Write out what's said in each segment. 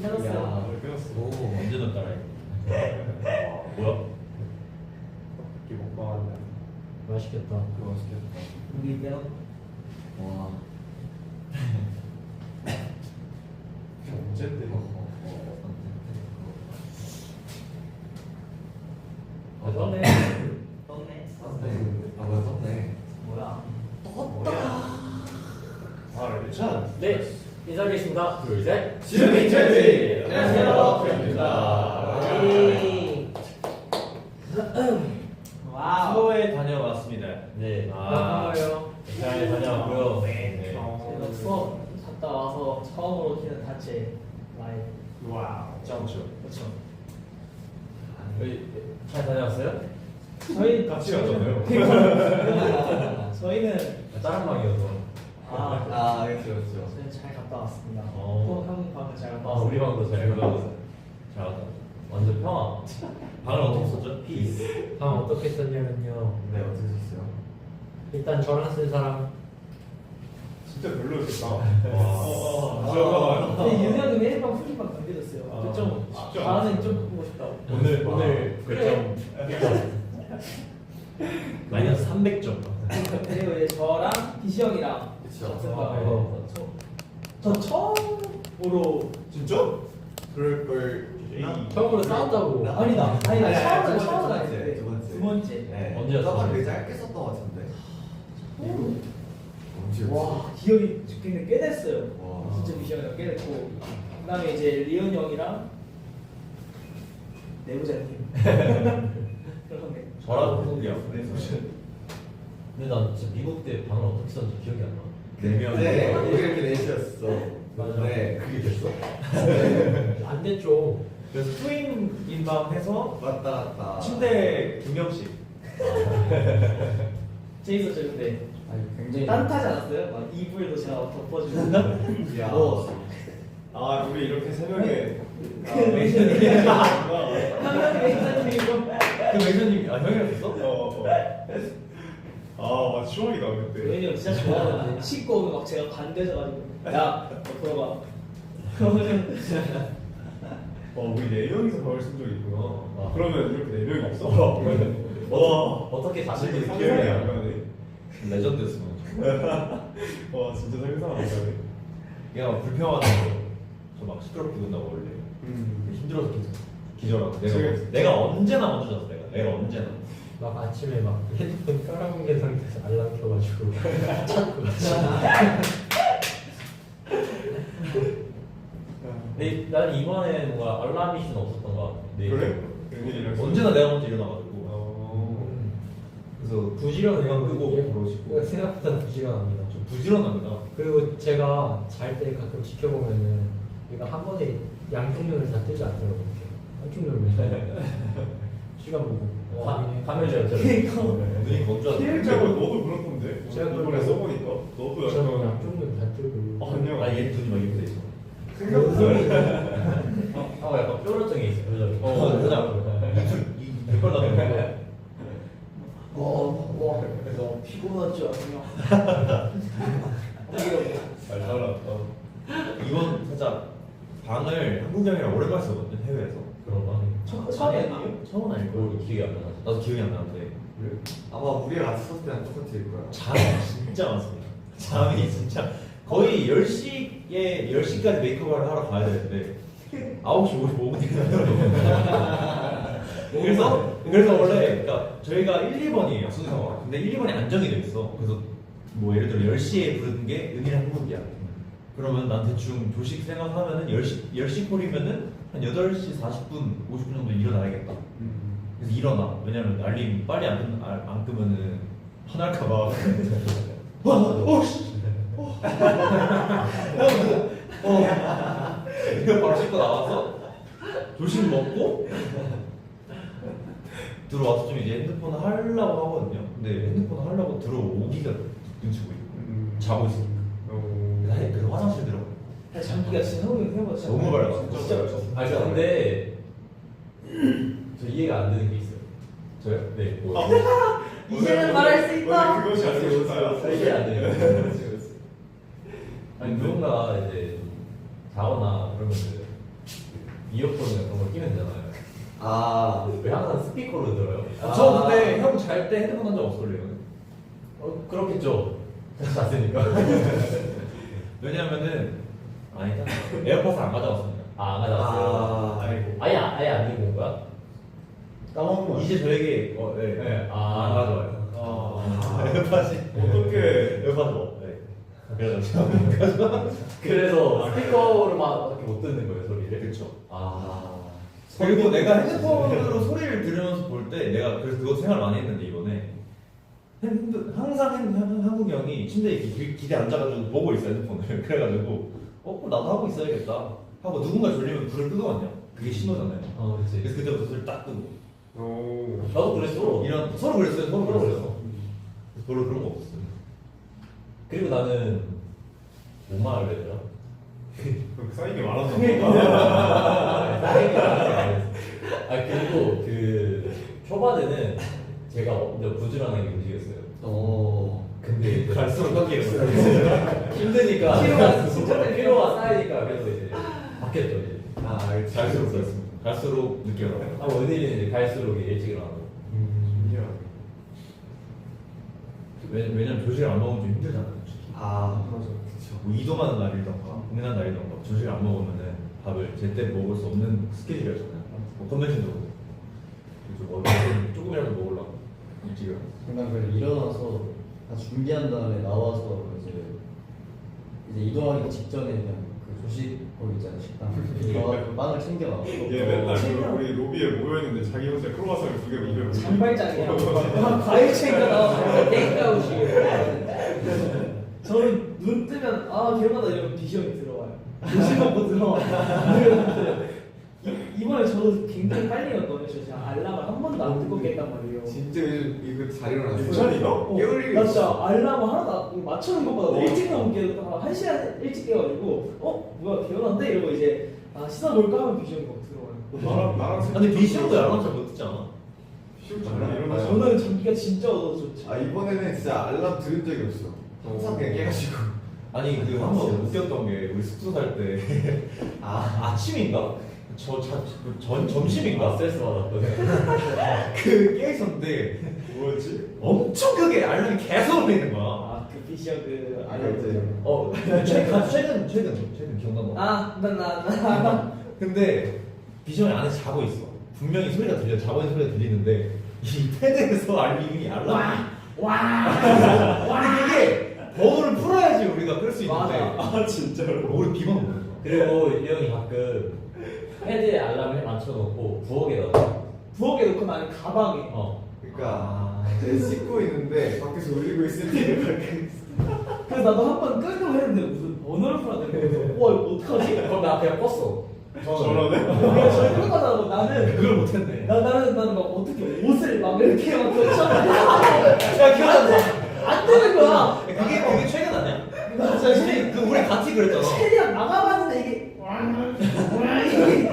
끝났어요. 끝났어. 오 언제든 따라해. 뭐야? 이게 먹방한다. 맛있겠다. 그거 맛있겠다. 우리요? 와. 언제인데? 떴네. 떴네. 아 뭐야 떴네. 뭐야? 아, 괜찮아. 네. 인사드리겠습니다. 둘 셋. 지금이 트렌디. 안녕하세요. 트렌디입니다. 와우. 수호에 다녀왔습니다. 네. 아. 반가워요. 잘 다녀왔고요. 네. 제가 수업 갔다 와서 처음으로 키는 단체 라이브. 와우. 짱죠. 그렇죠. 잘 다녀왔어요? 저희 같이 갔잖아요. 저희는 다른 방이어서. 그렇죠 그렇죠. 저희 잘 갔다 왔습니다. 어. 또 한국 방을 잘 갔다 아 왔습니다. 우리 방도 잘 갔다. 잘 갔다. 완전 평화. 방을 어떻게 썼죠? 피스. 방 어떻게 썼냐면요. 네, 어떻게 썼어요? 일단 저랑 쓴 사람. 진짜 별로였겠다. 와. 근데 윤현이 매일방 풀리방 남겨줬어요. 아, 좀 쉽지 다음엔 않았어요. 좀 보고 싶다고. 오늘 그래. 별점 마이너스 300점. 그리고 이제 저랑 디시 형이랑 그쵸. 같은 아, 방을 어. 저 처음으로 진짜? 그럴 걸. 처음으로 싸웠다고. 아니다 아니, 처음으로 두 처음 번째, 아닌데 두 번째. 두 번째. 네. 언제였어요? 저번 되게 짧게 썼던 것 같은데. 언제였지? 와 기억이 근데 꽤 됐어요. 와. 진짜 디시 형이랑 꽤 됐고 그다음에 이제 리온 형이랑 내부자님 그런 게. 저라고 소리야. 근데 난 진짜 미국 때 방을 어떻게 썼는지 기억이 안 나. 네, 우리 이렇게 넷이었어. 맞아. 네, 그게 됐어? 안 됐죠. 그래서 트윈인 방 해서 왔다 갔다. 침대 2명씩. 재밌었죠 근데 굉장히 따뜻하지 않았어요? 막 이불도 제가 덮어주고 야. 아, 우리 이렇게 새벽에. 그 매니저님이 한명 매니저님이고 그 매니저님이 형이랑 있어? 아, 추억이다, 그때. 매니저 진짜 좋아하는데 씻고 오면 막 제가 반대져가지고 야너 들어봐 그러면 우리 4명이서 방을 쓴 적이 있구나. 아. 그러면 이렇게 4명이 없어? 어떻게 다시 상상이 안 가네. 레전드였어. 와, 진짜 상상 안 가네. 얘가 불평하는 거. 저 막 시끄럽게 군다고 원래. 힘들어서 계속 기절하고. 내가 언제나 먼저 잤어. 내가 언제나. 막 아침에 막 핸드폰 깔아놓은 상태에서 알람 켜가지고 찾고 근데 나는 이번에 뭔가 알람이신 없었던 것 같아. 그래? 웬일이야? 언제나 내가 먼저 일어나가지고. 그래서 부지런해요. 그냥 끄고 그게. 바로 씻고. 생각보다 부지런합니다. 좀 부지런합니다. 그리고 제가 잘 때 가끔 지켜보면은 얘가 한 번에 양쪽 눈을 다 뜨지 않더라고요. 이렇게 한쪽 눈을 시간 보고 카메라처럼. 그러니까. 눈이 건조하다. 실제로 너도 그렇던데? 제가 이번에 그래요. 써보니까 너도 저는 약간 양쪽 눈다 뜨고 아니요. 얘 눈이 막 이렇게 돼 있어. 생각보다 약간 뾰루증이 있어. 그래서 이빨 나는 그래서 피곤하죠 그냥 잘 살았다. 이번 살짝 방을 한국 형이랑 오랜만에 썼거든 해외에서. 그런가? 처음 아니에요? 처음은 아니고 기억이 안 나. 나도 기억이 안 나는데 아마 우리가 같이 썼을 때랑 똑같을 거야. 잠이 진짜 많습니다. 잠이 진짜 거의 10시까지 메이크업을 하러 가야 되는데 9시 55분이거든요. 그래서 원래 그러니까 저희가 1, 2번이에요 순서가. 근데 1, 2번이 안정이 돼 있어. 그래서 뭐 예를 들어 10시에 부르는 게 은일 한국이야. 그러면 난 대충 조식 생각하면은 10시 콜이면은 한 8시 40분, 50분 정도 일어나야겠다. 그래서 일어나. 왜냐면 알림 빨리 안 끄면은 화날까봐. 이거 바로 씻고 나와서 조식 먹고 들어와서 좀 이제 핸드폰 하려고 하거든요. 근데 핸드폰 하려고 들어오기가 눈치 보이고 자고 있어. 그래서 화장실 들어가. 장기가 진짜 해보자 너무 밝아. 진짜 아니 근데 저 이해가 안 되는 게 있어요. 저요? 네. 이제는 말할 수 있다. 오늘 그것이 아니었어요. 이해 안 돼요. 아니 누군가 이제 자거나 그러면은 이어폰 같은 거 끼면 되잖아요. 아 왜 항상 스피커로 들어요? 저 근데 형 잘 때 핸드폰 한 적 없을래요? 그렇겠죠. 같이 잤으니까. 왜냐면은 아니다. 에어팟을 안 가져왔습니다. 안 가져왔어요. 아, 아이고. 아예 안 들고 온 거야? 까먹은 거 이제 저에게 네. 안 가져와요. 에어팟이 어떻게 에어팟 뭐? 그래서 그래서 스피커로만 못 듣는 거예요, 소리를? 그렇죠. 아. 그리고 내가 핸드폰으로 소리를 들으면서 볼 때 내가 그래서 그거 생각 많이 했는데 이번에 항상 한국 형이 침대에 기대 앉아가지고 보고 있어 핸드폰을. 그래가지고 그럼 나도 하고 있어야겠다 하고 누군가 졸리면 불을 끄거든요. 그게 신호잖아요. 그치. 그래서 그때부터 소리 딱 끄고 오 나도 그랬어. 이런 서로 그랬어요. 서로 서로 그랬어요. 그랬어. 별로 그런 거 없었어요. 그리고 나는 뭔 말을 했더라? 쌓인 게 많아서 그리고 그 초반에는 제가 먼저 부지런하게 움직였어요. 근데 갈수록 바뀌었어요. 힘드니까 피로가 쌓이니까 그래서 이제 바뀌었죠 이제. 갈수록 그렇습니다. 갈수록 늦게 일어나요. 원일이는 이제 갈수록 일찍 일어나고. 왜냐면 조식을 안 먹으면 좀 힘들잖아요. 솔직히. 아 맞아 뭐 이동하는 날이던가 공연한 날이던가 조식을 안 먹으면은 밥을 제때 먹을 수 없는 스케줄이었잖아요. 뭐 컨벤션도 그렇고. 그래서 뭐 조금이라도 먹으려고 일찍 일어났어요. 그냥 그래도 일어나서 다 준비한 다음에 나와서 이제 이동하기 직전에 그냥 그 조식 거기 있잖아요 식당 가서 빵을 챙겨 나가고 얘 맨날 그 우리 로비에 모여있는데 자기 혼자 크로와상을 2개 입에 물고 장발장이야. 과일 챙겨 나와. 땡가우시. 저는 눈 뜨면 개마다 이런 비전이 들어와요. 조식 먹고 들어와. 이번에 저도 굉장히 빨리 일어났거든요. 저 진짜 알람을 한 번도 안 듣고 깼단 말이에요. 진짜 이거 잘 일어났어. 괜찮이요? 깨울 나 일이 진짜 없어. 알람 하나도 맞추는 것보다 일찍 너무 깨서 한 1시간 일찍 깨가지고 뭐야 개운한데 이러고 이제 시사 볼까 하면 비전이 막 들어와요. 나랑 근데 비시형도 알람 잘못 듣잖아. 쉬울 줄 알아 일어나서 저는 장기가 진짜 얻어서 좋지. 이번에는 진짜 알람 들은 적이 없어. 항상 그냥 깨가지고. 아니 그 한 번 웃겼던 게 우리 숙소 살 때 아침인가? 점심인가? 스트레스 받았거든. 그 깨있었는데 뭐였지? 엄청 크게 알람이 계속 울리는 거야. 그 비전 그 알았지. 최근 기억나는 거. 나 근데 비전이 안에서 자고 있어. 분명히 소리가 들려. 자고 있는 소리가 들리는데 이 패드에서 알림이 알람이 근데 이게 번호를 풀어야지 우리가 끌 수 있는데 맞아. 진짜로? 뭘 비번 거야. 그리고 이 형이 가끔 헤드에 알람을 맞춰놓고 부엌에 넣어. 부엌에 놓고 나는 가방에. 그러니까 내 씻고 있는데 밖에서 울리고 있을 때 가끔 그래서 나도 한 번 끄려고 했는데 무슨 번호를 풀어야 되는 거야. 와 이거 어떡하지? 그럼 나 그냥 껐어. 저러네? 내가 저를 끌어가다가 나는 그걸 못했네. 나는 막 어떻게 옷을 막 이렇게 막 야 기억나 안 되는 거야. 그게 최근 아니야? 맞아 그 우리 같이 그랬잖아. 최대한 나가봤는데 이게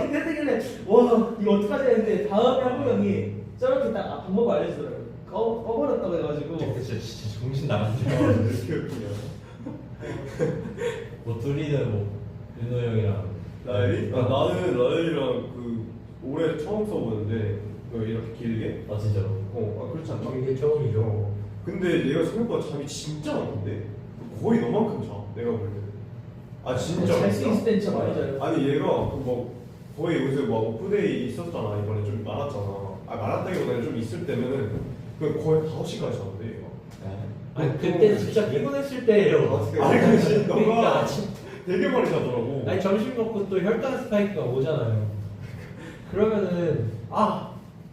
이랬길래 와 이거 어떡하지 했는데 다음에 한국 형이 저렇게 딱 방법을 알려주더라고요. 꺼버렸다고 해가지고 그때 진짜 정신 나갔네. 이렇게 웃기냐 뭐 둘이는 뭐 윤호 형이랑 라엘이? 나는 라엘이랑 그 올해 처음 써보는데 이렇게 길게? 진짜로. 그렇지 않나? 이게 처음이죠. 근데 얘가 생각보다 잠이 진짜 많은데 거의 너만큼 자 내가 볼 때. 진짜 잘 수 있을 땐 진짜 많이 자요. 아니 얘가 뭐 거의 요새 막 오프데이 있었잖아 이번에 좀 많았잖아. 많았다기보다는 좀 있을 때면은 거의 5시까지 자는데 얘가. 아니 그때 진짜 피곤했을 때예요. 아니 근데 그러니까 너가 아침 되게 많이 자더라고. 아니 점심 먹고 또 혈당 스파이크가 오잖아요. 그러면은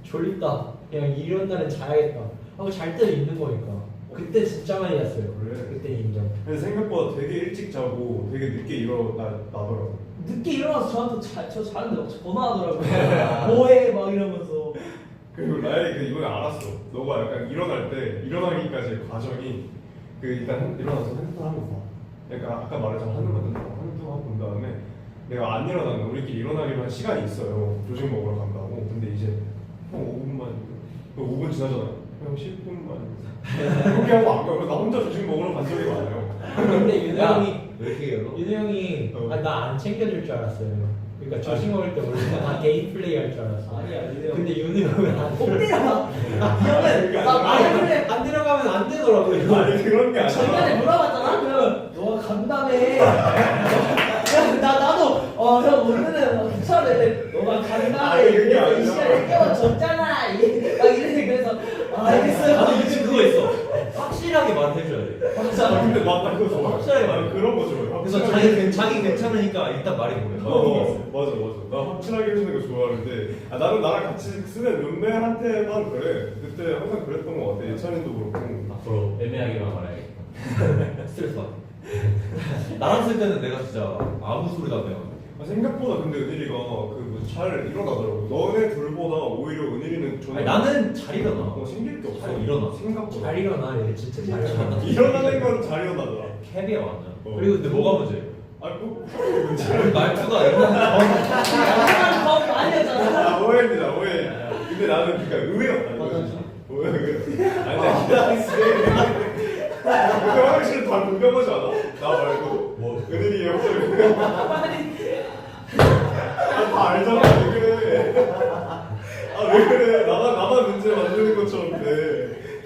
졸립다. 그냥 이런 날은 자야겠다. 하고 잘 때는 있는 거니까. 그때 진짜 많이 잤어요. 그래? 그때 인정. 근데 생각보다 되게 일찍 자고 되게 늦게 일어나더라고. 늦게 일어나서 저한테 저 자는데 막 전화하더라고요. 뭐해 막 이러면서. 그리고 라엘이 이번에 알았어. 너가 약간 일어나기까지의 과정이 일단 일어나서 핸드폰 한번 봐. 그러니까 아까 말했잖아 한눈만 뜬다고 핸드폰 한번 본 다음에 내가 안 일어나면 우리끼리 일어나기로 한 시간이 있어요. 조식 먹으러 간다고. 근데 이제 형 5분만 5분 지나잖아요. 형 10분만 그렇게 하고 안 가요. 나 혼자 조식 먹으러 간 적이 많아요. 근데 윤호 형이 왜 이렇게 얘기해? 윤호 형이 나 안 챙겨줄 줄 알았어요. 그러니까 조식 먹을 때 원래 다 개인 플레이 할 줄 알았어. 아니야, 아니에요. 근데 윤이 형은 안 꼭 들어. 때려. 이 형은 아니 근데 안 들어가면 안 되더라고요. 아니 그런 게 작년에 아니라 물어봤잖아. 그러면 너가 간다며. 나도 형 오늘은 괜찮은데 너가 간다며. 아니, 그게 그래서 이 아니라. 시간에 깨워줬잖아. 막 이래 그래서 알겠어요. 나도 요즘 그거 있어. 확실하게 말을 해줘야 돼. 아, 근데 맞다 그거 좋아. 확실하게 말해. 그런 거 좋아해. 그래서 확실하게. 자기 괜찮으니까 일단 말해보래. 맞아. 나 확실하게 해주는 거 좋아하는데 나는 나랑 같이 쓰는 룸메한테만 그래. 그때 항상 그랬던 거 같아. 예찬이도 그렇고. 앞으로 애매하게만 말해야겠다. 스트레스 받아. 나랑 쓸 때는 내가 진짜 아무 소리도 안 내요. 생각보다 근데 은일이가 잘 일어나더라고. 너네 둘보다 오히려 은일이는 아니, 나는 잘 일어나. 생길 게 없어. 잘 일어나. 생각보다. 잘 일어나 얘 진짜 잘 일어나. 일어나는 건 잘 일어나더라. 캡이야 완전. 그리고 근데 뭐가 문제야? 말투가 더 많이 했잖아. 오해입니다. 오해. 근데 나는 그러니까 의외였다. 오해. 아니 근데 화장실은 다 공감하지 않아? 나 말고 뭐? 은일이 옆에 다 알잖아. 왜 그래? 왜 그래? 나만 문제 만드는 것처럼 돼.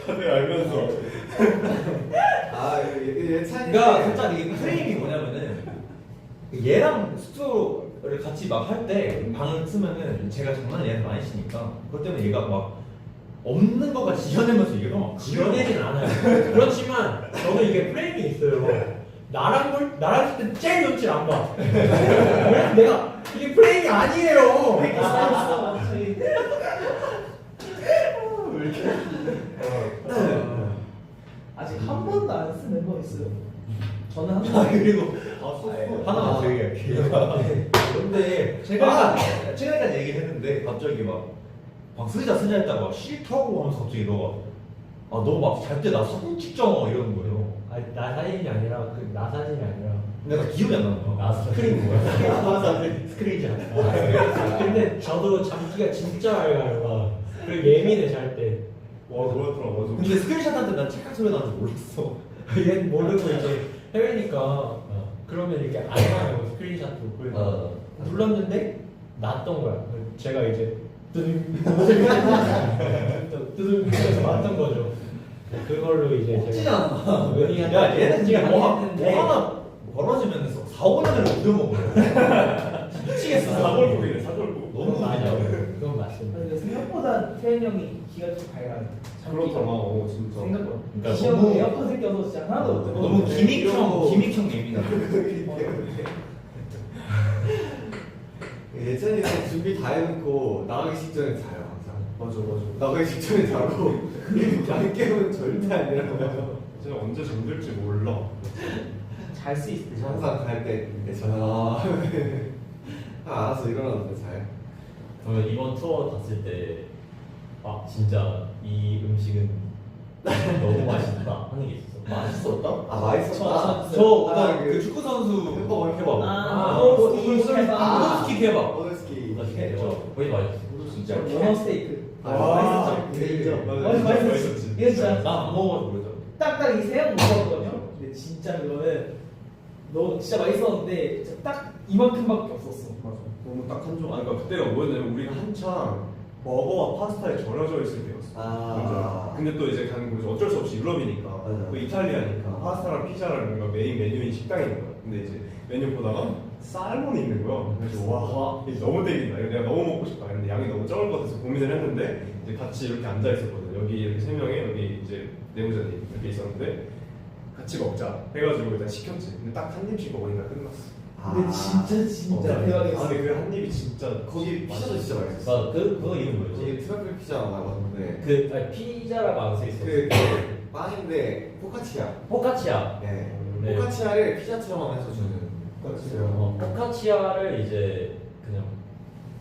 다들 알면서. 예찬이. 그러니까 살짝 이게 프레임이 뭐냐면은 얘랑 숙소를 같이 막 할 때 방을 쓰면은 제가 장난을 얘한테 많이 치니까 그것 때문에 얘가 막 없는 것과 지어내면서 얘가 막 지어내진 않아요. 그렇지만 저도 이게 프레임이 있어요. 나랑 쓸 때 제일 눈치를 안 봐. 그래서 내가 이게 프레임이 아니에요. 아직 한 번도 안 쓴 멤버 있어요. 저는 한 아 번. 그리고 하나만 더 얘기할게요. 근데 제가 최근까지 얘기했는데 갑자기 막 쓰자 했다가 싫다고 하면서 갑자기 너가 너 막 잘 때 나 사진 찍잖아 이러는 거예요. 아니 나 사진이 아니라 나 사진이 아니라 내가 기억이 안 나는 거야. 스크린 뭐야? 스크린이잖아. 근데 저도 잠기가 진짜 맑아요. 그리고 예민해 잘 때. 와 그렇더라. 맞아. 근데 스크린샷 할 때 난 찰칵 소리 나는 줄 몰랐어. 얘는 모르고 이제 해외니까 그러면 이렇게 안 나와요 스크린샷도. 그래서 눌렀는데 났던 거야. 제가 이제 뜨든 해서 났던 거죠. 그걸로 이제 억지잖아. 야 얘는 지금 뭐 했는데 하나 벌어지면 4, 5년을 우려먹어요. 미치겠어. 사골국이네 사골국. 너무 맞아. 그건 맞습니다. 근데 생각보다 태현 형이 기가 좀 밝아요. 그렇더라. 진짜. 생각보다. 그러니까 기시형 너무- 에어컨 껴서 진짜 하나도 못 듣고. 너무 기믹형 예민하고. 예찬이는 준비 다 해놓고 나가기 직전에 자요 항상. 맞아. 나가기 직전에 자고 안 깨우면 절대 안 일어나요. 제가 언제 잠들지 몰라. 잘 수 있어. 항상 갈 때 전화 알아서 일어나는데 자요. 그러면 이번 투어 갔을 때 진짜 이 음식은 너무 맛있다 하는 게 있었어. 맛있었다? 아 맛있었다. 저 아, 일단 그 축구 선수 햄버거, 케밥. 호스키 케밥. 호스키 케밥. 오늘스키. 나 진짜 거의 맛있었어. 진짜. 연어 스테이크. 와, 맛있었죠. 인정. 맛있었지. 이게 진짜 나안 먹어서 모르잖아. 딱딱 이 세 형 먹었거든요. 근데 진짜 이거는 너무 진짜 맛있었는데 진짜 딱 이만큼밖에 없었어. 맞아. 너무 딱 한 종. 아니 그러니까 그때가 뭐였냐면 우리가 한창 버거와 파스타에 절여져 있을 때였어. 아. 맞아. 근데 또 이제 가는 곳이 어쩔 수 없이 유럽이니까, 맞아. 또 이탈리아니까 파스타랑 피자랑 뭔가 메인 메뉴인 식당인 거야. 근데 이제 메뉴 보다가 살몬이 있는 거야. 그래서 와 이게 너무 땡긴다. 이거 내가 너무 먹고 싶다. 근데 양이 너무 적을 것 같아서 고민을 했는데 이제 같이 이렇게 앉아 있었거든. 여기 이렇게 세 명에 여기 이제 내부자님 이렇게 있었는데 같이 먹자 해가지고 일단 시켰지. 근데 딱 한 입씩 먹으니까 끝났어. 근데 진짜 대박이었어. 아 근데 그 한 입이 진짜 거기 피자도 진짜 맛있었어. 맞아. 그거 이름 뭐였지? 거기 트러플 피자 나왔는데 피자라고 안 써 있어. 그 빵인데 포카치아. 포카치아. 네. 네. 포카치아를 피자처럼 해서 주는. 포카치아를 이제 그냥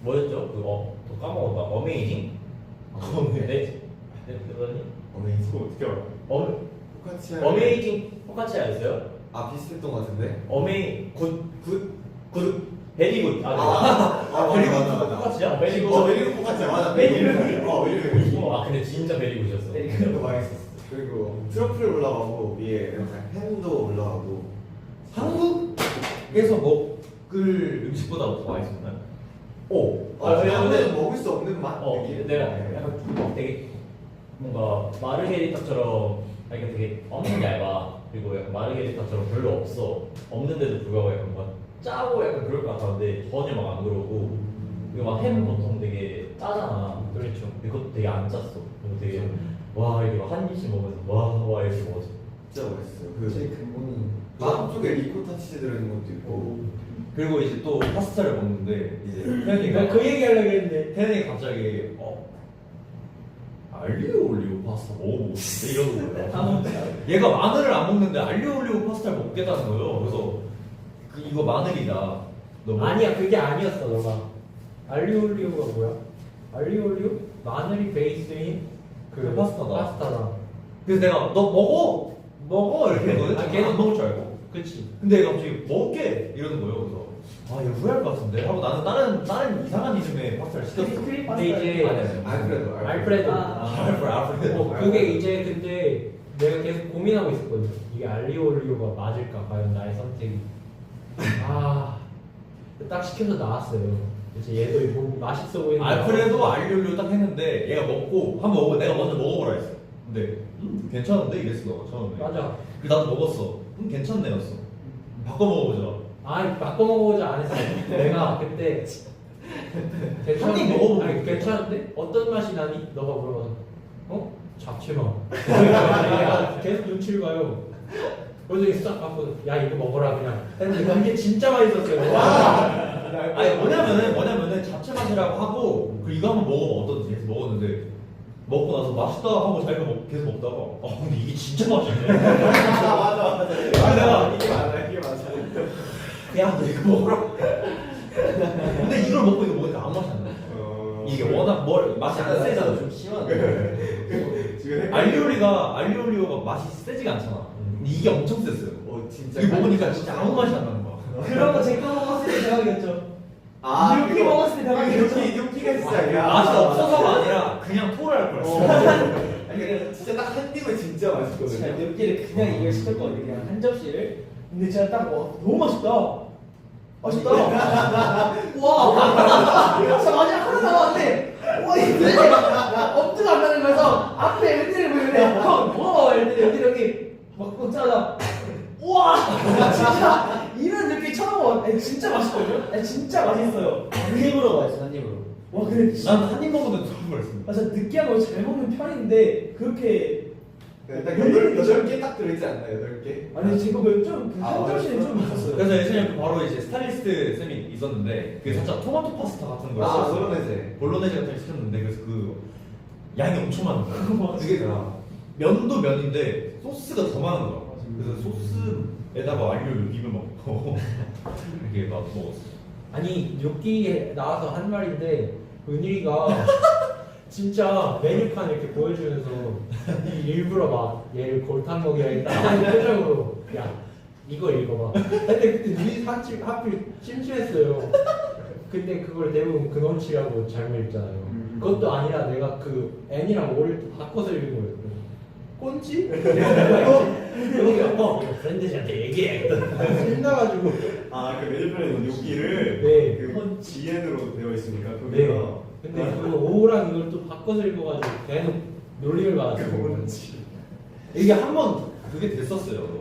뭐였죠? 또 까먹었다. 어메이징? 네? 그러니? 어메이징. 그거 어떻게 알아? 포카치아. 어메이징 포카치아였어요? 아 비슷했던 것 같은데. 굿 베리굿. 맞아. 포카치아? 베리굿. 메리고 포카치아 맞아. 메리고. 메리고. 근데 진짜 베리굿이었어. 그거 맛있었어. 그리고 트러플 올라가고 위에 햄도 올라가고. 한국에서 먹을 음식보다 더 맛있었나요? 오. 아무래도 먹을 수 없는 맛. 느낌. 내가 약간 좀 되게 뭔가 마르게리타처럼 이게 되게 엄청 얇아. 그리고 약간 마르게리타처럼 별로 없어. 없는데도 불구하고 약간 뭔가 짜고 약간 그럴 것 같았는데 전혀 막 안 그러고. 그리고 막 햄 보통 되게 짜잖아. 그렇죠. 근데 그것도 되게 안 짰어. 그래서 되게 와 이게 막 한 입씩 먹으면서 와 이렇게 먹었어. 진짜 맛있어요. 제일 근본이 빵 쪽에 리코타 치즈 들어있는 것도 있고. 그리고 이제 또 파스타를 먹는데 이제 태연이가 내가 그 얘기 하려고 했는데 태연이 갑자기 알리오 올리오 파스타 먹어보고 싶은데 이러는 거예요. 얘가 마늘을 안 먹는데 알리오 올리오 파스타를 먹겠다는 거예요. 그래서 이거 마늘이다. 너 뭐- 아니야 그게 아니었어 너가. 알리올리오가 뭐야? 알리올리오? 마늘이 베이스인 그 파스타다. 파스타다. 그래서 내가 너 먹어 이렇게 했거든. 아, 걔는 안 먹을 줄 알고. 그치. 근데 얘가 갑자기 먹게 이러는 거예요. 그래서 얘 후회할 것 같은데 하고 나는 다른 이상한 이름의 파스타를 시켰어. 근데 이제 알프레도. 알프레도. 알프레도. 그게 이제 근데 내가 계속 고민하고 있었거든. 이게 알리올리오가 맞을까 과연 나의 선택이. 딱 시켜서 나왔어요. 그래서 얘도 이거 맛있어 보이는. 알프레도 알리올리오 딱 했는데 얘가 먹고 한번 먹어 내가 먼저 먹어보라 했어. 근데 괜찮은데 이랬어 너가 처음에. 맞아. 그래서 나도 먹었어. 괜찮네였어. 바꿔 먹어보자. 아니 바꿔 먹어보자 안 했어. 내가 그때 한입 먹어보고 아니 괜찮은데 어떤 맛이 나니? 너가 물어봐서 잡채 맛. 내가 계속 눈치를 봐요. 그래서 싹 갖고 야 이거 먹어라 그냥. 근데 그게 진짜 맛있었어요. 아니 뭐냐면은 잡채 맛이라고 하고 그 이거 한번 먹어봐 어떤지 해서 먹었는데 먹고 나서 맛있다 하고 자기가 계속 먹다가 근데 이게 진짜 맛있네. 맞아. 내가 이게 맞아. 야 너 이거 먹어라. 근데 이걸 먹고 이거 먹으니까 아무 맛이 안 나. 이게 워낙 맛이 안 세잖아. 좀 심한데. 지금 알리올리오가 맛이 세지가 않잖아. 근데 이게 엄청 셌어요. 진짜. 이거 먹으니까 진짜 아무 맛이 안 나는 거야. 그런 거 제거 먹었을 때 대박이었죠. 아, 이렇게 먹었을 때 대박이었죠. 이렇게가 진짜. 야. 맛이 없어서가 아니라 그냥 토를 할 뻔했어. 아니 진짜 딱 한 입은 진짜 제가 맛있거든요. 몇 개를 그냥 이걸 시켰거든요. 그냥 한 접시를. 근데 제가 딱 너무 맛있다. 맛있다. 와. 진짜 맛이 하나 남았는데. 와 이게 엄두가 안 나는 거여서 앞에 은진이 보이는데 형 먹어봐 이랬는데 은진이 형이 막 먹자마자 우와 진짜 이런 느낌 처음 먹어. 진짜 맛있거든요. 진짜 맛있어요. 한 입으로 맛있어 한 입으로. 와 근데 난 한 입 먹었는데 토를 뻔했습니다. 진짜 느끼한 걸 잘 먹는 편인데 그렇게 딱 8개 딱 들어있지 않나요? 8개? 아니 지금 좀한 접시는 좀 있었어요. 그래서 예전에 바로 이제 스타일리스트 쌤이 있었는데 그게 살짝 토마토 파스타 같은 걸 아, 시켰어요. 볼로네제. 볼로네제 같은 걸 시켰는데 그래서 그 양이 엄청 많은 거야. 그게 면도 면인데 소스가 더 많은 거야. 그래서 소스에다가 알리올리오 비벼 먹고 이렇게 막 먹었어. 아니 뇨끼 나와서 한 말인데 은일이가 진짜 메뉴판 이렇게 보여주면서 일부러 막 얘를 골탕 먹이라 했다 하는 표정으로 야 이거 읽어봐. 근데 그때 눈이 하필 심심했어요. 근데 그걸 대부분 근원치라고 잘못 읽잖아요. 그것도 아니라 내가 그 N이랑 O를 또 바꿔서 읽은 거예요. 꼰지? 여기가 브랜드한테 얘기해. 신나가지고 그 메뉴판에 있는 요기를 네. 그 GN으로 되어 있으니까 네. 거기가 근데 그 O랑 이걸 또 바꿔서 읽어가지고 계속 놀림을 받았어요. 이게 한번 그게 됐었어요.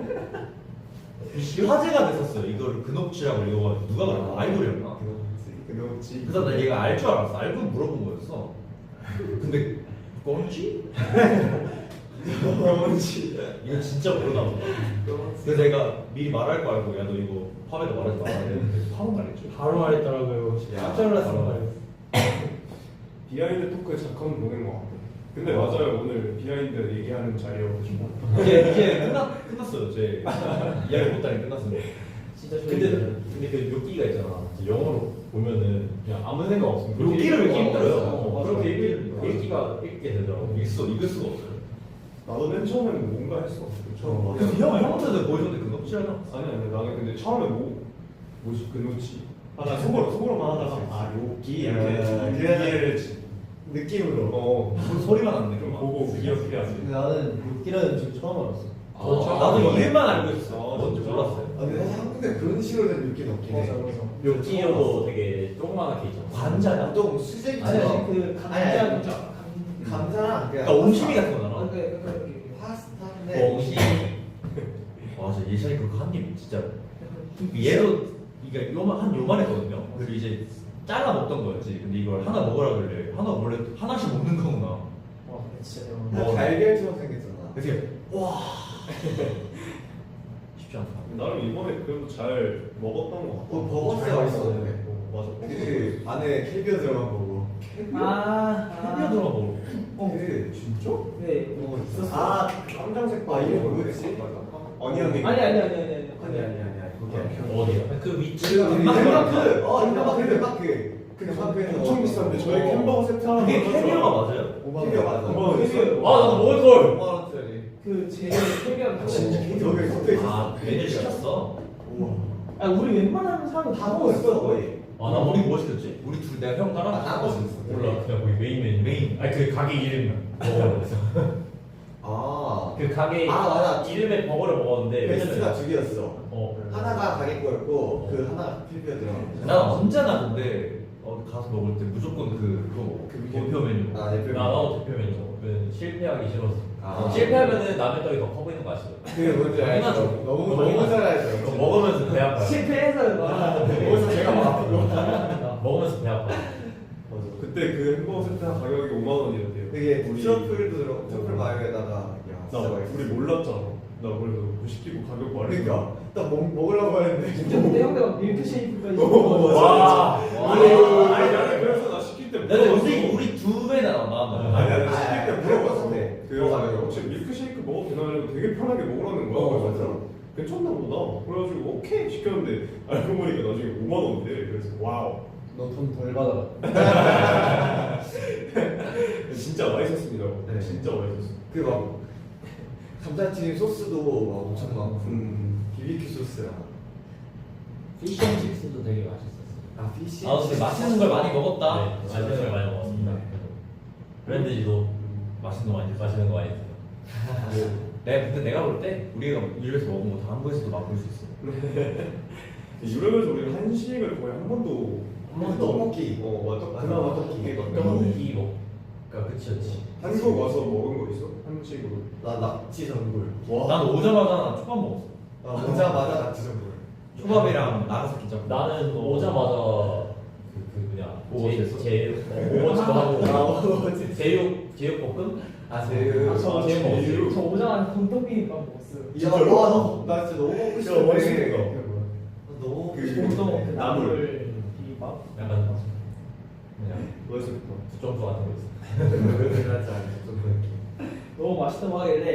화제가 됐었어요. 이걸 근옥지라고 읽어가지고 누가 그랬나? 아이돌이었나? 그렇지. 그래서 나 얘가 알 줄 알았어. 알고 물어본 거였어. 근데 꼰지? 그렇지. 이거 진짜 모르나 보다. 그래서 내가 미리 말할 거 알고 야 너 이거 팝에도 말하지 말아야 돼. 그래서 바로 말했죠. 바로 말했더라고요. 깜짝 놀랐어요. 말했어요. 비하인드 토크에 잠깐 보낸 것 같아요. 근데 맞아요. 오늘 비하인드 얘기하는 자리여가지고 이제 끝났어요. 제 이야기 못하니 끝났습니다. 진짜 근데 그 요끼가 있잖아. 이제 영어로 보면은 그냥 아무 생각 없으면 요끼를 읽기 힘들어요. 그렇게 맞아. 읽게 되더라고. 읽을 수가 없어요. 나도 맨 처음에는 뭔가 했어. 처음 그래서 형한테도 보여줬는데 그거 혹시라도 아니 나는 근데 처음에 뭐지 그노치 나 속으로만 하다가 요기 이렇게 이해를 느낌으로. 무슨 소리만 안 내. 좀 보고 기억해야지. 근데 나는 육기라는 음식 처음 알았어. 나도 이름만 알고 있어. 뭔지 진짜? 몰랐어요. 아, 근데 사실 한국에 그런 식으로 된 느낌이 없긴 해. 맞아. 묘기요도 되게 조그만하게 있잖아. 관자야? 보통 아니 수제비처럼. 그 아니, 아니, 감자 감자랑 그러니까 옹심이 같은 거잖아. 파스타인데. 옹심이. 와, 진짜 예전에 그거 한 입 진짜. 얘도 이게 한 요만했거든요. 그리고 이제 잘라 먹던 거였지. 근데 이걸 하나 먹으라 그래. 하나 원래 하나씩 먹는 거구나. 와 진짜 그냥 달걀처럼 생겼잖아. 그래서 와. 쉽지 않다. 나름 이번에 그래도 잘 먹었던 것 같아. 버거스가 맛있었는데. 맞아. 그 안에 캐비어 들어간 거고. 해비어 들어가 먹어. 그 진짜? 네 뭐 있었어? 아 깜장색 아, 이거 뭐였지? 맞아. 어니언 아니 어디야? 그 위치가 그 덴마크. 덴마크에서 엄청 비싼데 저희 햄버거 세트 하나 그게 먹었어. 캐비어가 맞아요? 캐비어 맞아. 5만 원 있어. 아 나도 먹을 걸. 5만 원짜리. 그 제일 캐비어 진짜 여기 붙어 있었어. 아, 메뉴 시켰어. 우와. 아 우리 웬만하면 사람 다 먹었어 거의. 나 우리 뭐 시켰지? 우리 둘 내가 형 따라 다 먹었어. 몰라 그냥 거기 메인 메뉴. 메인. 아니 그 가게 이름 먹어봤어. 아. 그 가게 맞아. 이름의 버거를 먹었는데 베스트가 두 개였어. 어. 하나가 가게 거였고 그 하나가 캐비어 들어간 거. 난 언제나 근데 가서 먹을 때 무조건 그거 먹어. 그 대표 메뉴. 아, 대표 메뉴. 나도 대표 메뉴 먹으면 실패하기 싫어서. 아. 실패하면은 라면 떡이 더 커 보이는 거 아시죠? 그게 뭔지 알죠? 당연하죠. 너무 잘 알죠. 그거 먹으면서 배 아파요. 실패해서 거기서 제가 막 아픈 거. 먹으면서 배 아파. 맞아. 그때 그 햄버거 세트 한 가격이 5만 원이었대요. 되게 우리- 트러플도 들어. 트러플 마요에다가 야, 나 진짜 맛있어. 우리 몰랐잖아. 나 그래서 그 시키고 가격 말했어. 그러니까 딱 먹으려고 했는데 진짜 그때 형네가 밀크쉐이크까지 와. 아니 나는 그래서 나 시킬 때 근데 물어봤어. 우리 두 배나 나왔나? 아니 아니, 시킬 때 아니, 물어봤어. 네. 그래서 가격. 혹시 밀크쉐이크 먹어도 되나요? 되게 편하게 먹으라는 거야. 그래서 맞아. 괜찮나 보다. 그래가지고 오케이 시켰는데 알고 보니까 나중에 5만 원인데 그래서 와우. 너 돈 덜 받아. 진짜 맛있었습니다. 네. 진짜 맛있었어. 그 막 감자튀김 소스도 막 엄청 많고 BBQ 소스랑 피쉬앤칩스도 되게 맛있었어. 아 피시. 근데 맛있는 걸 많이 먹었다. 네, 맛있는 걸 많이 먹었습니다. 브랜드지도 맛있는 거 많이 드셨어. 맛있는 거 많이 드세요. 근데 내가 볼 때 우리가 일에서 먹은 거 다 한국에서도 맛볼 수 있어. 유럽에서 우리 한식을 거의 한 번도 떡볶이. 맞아. 그나마 떡볶이. 떡볶이 먹가 끝이었지. 한국 와서 먹은 거 있어? 한식으로. 나 낙지 전골. 난 오자마자 초밥 먹었어. 나 오자마자 낙지 전골. 초밥이랑 나가사키 짬뽕. 나는 오자마자 그 뭐냐 오버치였어? 오버치도 하고 제육 볶음? 아 제육. 저 제육. 제육 저 오자마자 돈떡비빔밥 먹었어요. 야, 와, 나 진짜 너무 먹고 싶어. 멋있는 거. 너무 그 보통 그 나물. 나물 비빔밥. 약간 그냥 맛있었다. 부점수 같은 거 있어. 너무 맛있다고 하길래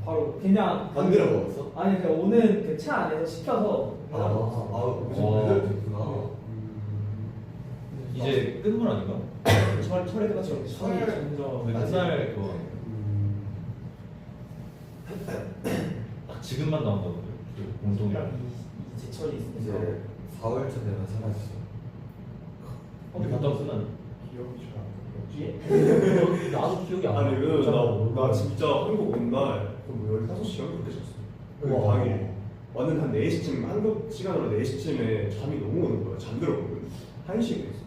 바로 그냥 만들어 먹었어? 아니 그냥 오는 그 차 안에서 시켜서 무슨 와. 배달도 있구나. 이제 끝물 아닌가? 철에 끝났죠. 철이 철. 점점 맨날 그거 딱 지금만 나온다고 그 공동이랑. 이 제철이 있으니까. 이제 4월쯤 되면 사라지죠. 우리 갔다 왔으면 기억이 잘 안 나. 예? 나도 기억이 안 나. 아니 왜냐면 나 진짜 한국 온 날 뭐 15시간 그렇게 잤어. 그 우와. 방에 왔는 한 4시쯤 한국 시간으로 4시쯤에 잠이 너무 오는 거야. 잠들었거든. 1시에 있어.